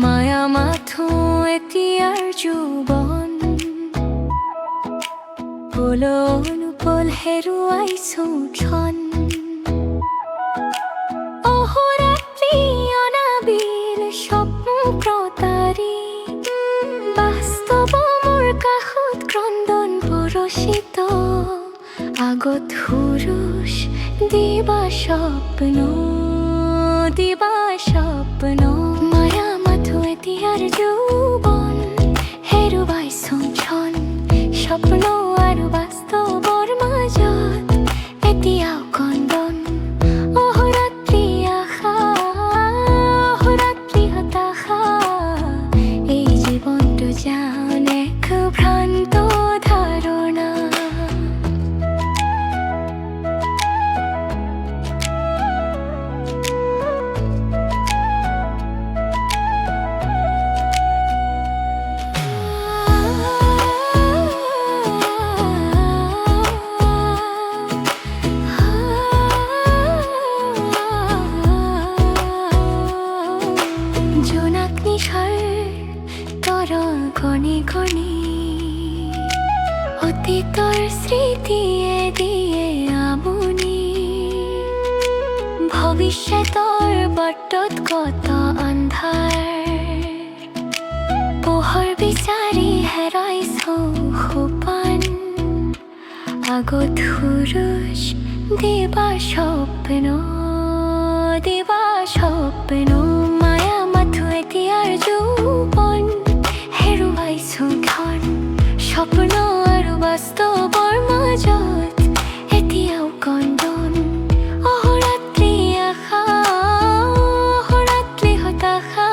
মায়া মাথো এতিয়াৰ যৌৱন পল অনুপল হেৰুৱাইছো ক্ষণ অহোৰাত্ৰি অনাবিল স্বপ্ন প্ৰতাৰি বাস্তৱ মোৰ কাষত ক্ৰন্দন পৰশিত আগত হুৰুষ দিবা স্বপ্ন মায়া মাথো এতিয়াৰ যৌৱন হেৰুৱাইছো ক্ষণ স্বপ্ন আৰু বাস্তৱৰ মাজত এতিয়াও কন্দন অহোৰাত্ৰি আশা অহোৰাত্ৰি হতাশা এই জীৱনটো যেন এক ভ্ৰান্ত ধাৰণা জোনাক নিশাৰ তৰল কণি কণি অতীতৰ স্মৃতিয়ে দিয়ে আমনি ভৱিষ্যতৰ বাটত কত আন্ধাৰ পোহৰ বিচাৰি হেৰাইছো সোপান আগত হুৰুষ দিবা স্বপ্ন মায়া মাথো এতিয়াৰ যৌৱন হেৰুৱাইছো ক্ষণ স্বপ্ন আৰু বাস্তৱৰ মাজত এতিয়াও কন্দন অহোৰাত্ৰি আশা অহোৰাত্ৰি হতাশা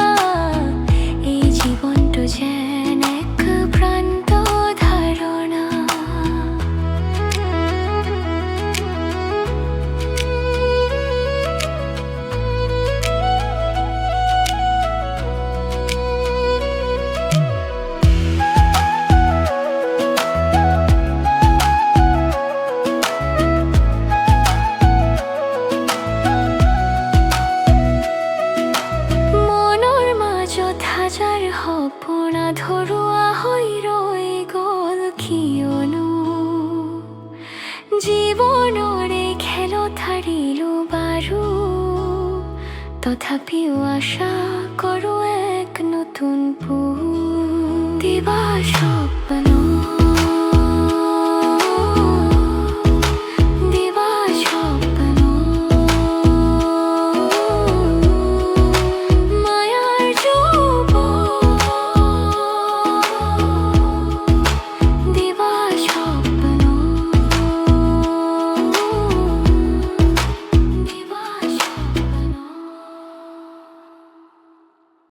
এই জীৱনটো যেন এক ভ্ৰান্ত ধাৰণা হাজাৰ সপোন ধৰুৱা হৈ ৰৈ গ'ল কিয়নো জীৱনৰে খেলত হাৰিলো বাৰু তথাপিও আশা কৰোঁ এক নতুন দিবা স্বপ্ন